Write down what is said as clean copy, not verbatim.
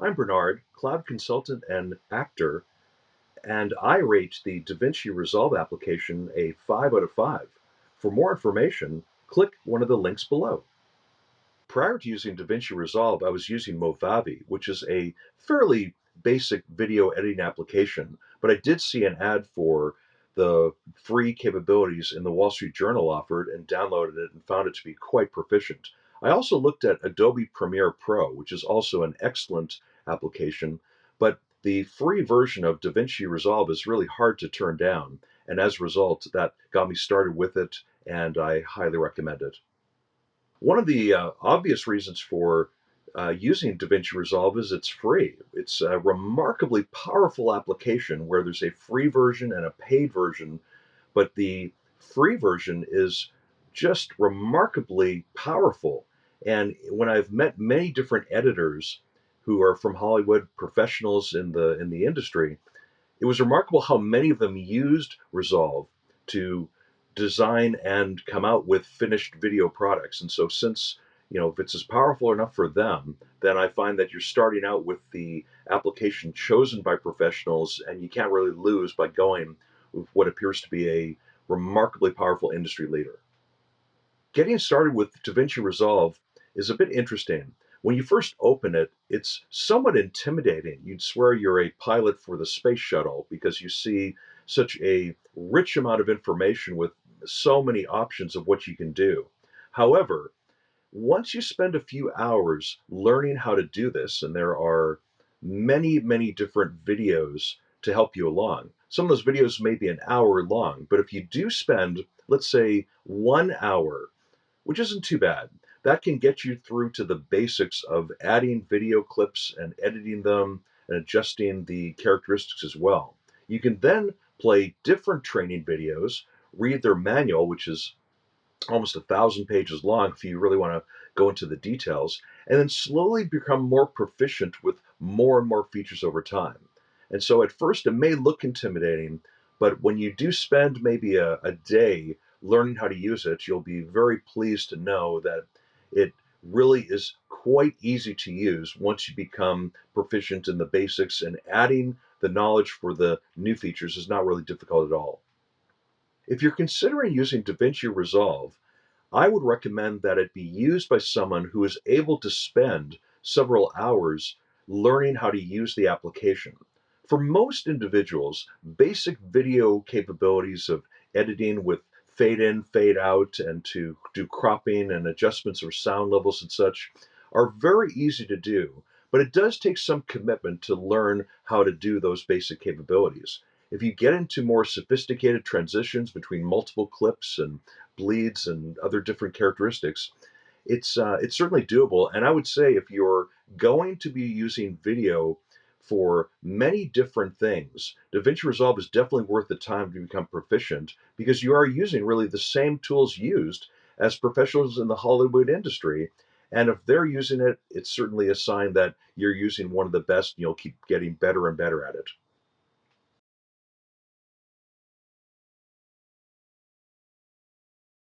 I'm Bernard, cloud consultant and actor, and I rate the DaVinci Resolve application a 5 out of 5. For more information, click one of the links below. Prior to using DaVinci Resolve, I was using Movavi, which is a fairly basic video editing application, but I did see an ad for the free capabilities in the Wall Street Journal offered and downloaded it and found it to be quite proficient. I also looked at Adobe Premiere Pro, which is also an excellent application, but the free version of DaVinci Resolve is really hard to turn down, and as a result, that got me started with it, and I highly recommend it. One of the obvious reasons for using DaVinci Resolve is it's free. It's a remarkably powerful application where there's a free version and a paid version, but the free version is just remarkably powerful. And when I've met many different editors who are from Hollywood, professionals in the industry, it was remarkable how many of them used Resolve to design and come out with finished video products. And so, since if it's as powerful enough for them, then I find that you're starting out with the application chosen by professionals, and you can't really lose by going with what appears to be a remarkably powerful industry leader. Getting started with DaVinci Resolve is a bit interesting. When you first open it, it's somewhat intimidating. You'd swear you're a pilot for the space shuttle because you see such a rich amount of information with so many options of what you can do. However, once you spend a few hours learning how to do this, and there are many, many different videos to help you along. Some of those videos may be an hour long, but if you do spend, let's say, 1 hour, which isn't too bad. That can get you through to the basics of adding video clips and editing them and adjusting the characteristics as well. You can then play different training videos, read their manual, which is almost 1,000 pages long if you really want to go into the details, and then slowly become more proficient with more and more features over time. And so at first it may look intimidating, but when you do spend maybe a day learning how to use it, you'll be very pleased to know that it really is quite easy to use once you become proficient in the basics, and adding the knowledge for the new features is not really difficult at all. If you're considering using DaVinci Resolve, I would recommend that it be used by someone who is able to spend several hours learning how to use the application. For most individuals, basic video capabilities of editing with fade in, fade out, and to do cropping and adjustments of sound levels and such are very easy to do, but it does take some commitment to learn how to do those basic capabilities. If you get into more sophisticated transitions between multiple clips and bleeds and other different characteristics, it's certainly doable. And I would say if you're going to be using video for many different things, DaVinci Resolve is definitely worth the time to become proficient because you are using really the same tools used as professionals in the Hollywood industry. And if they're using it, it's certainly a sign that you're using one of the best, and you'll keep getting better and better at it.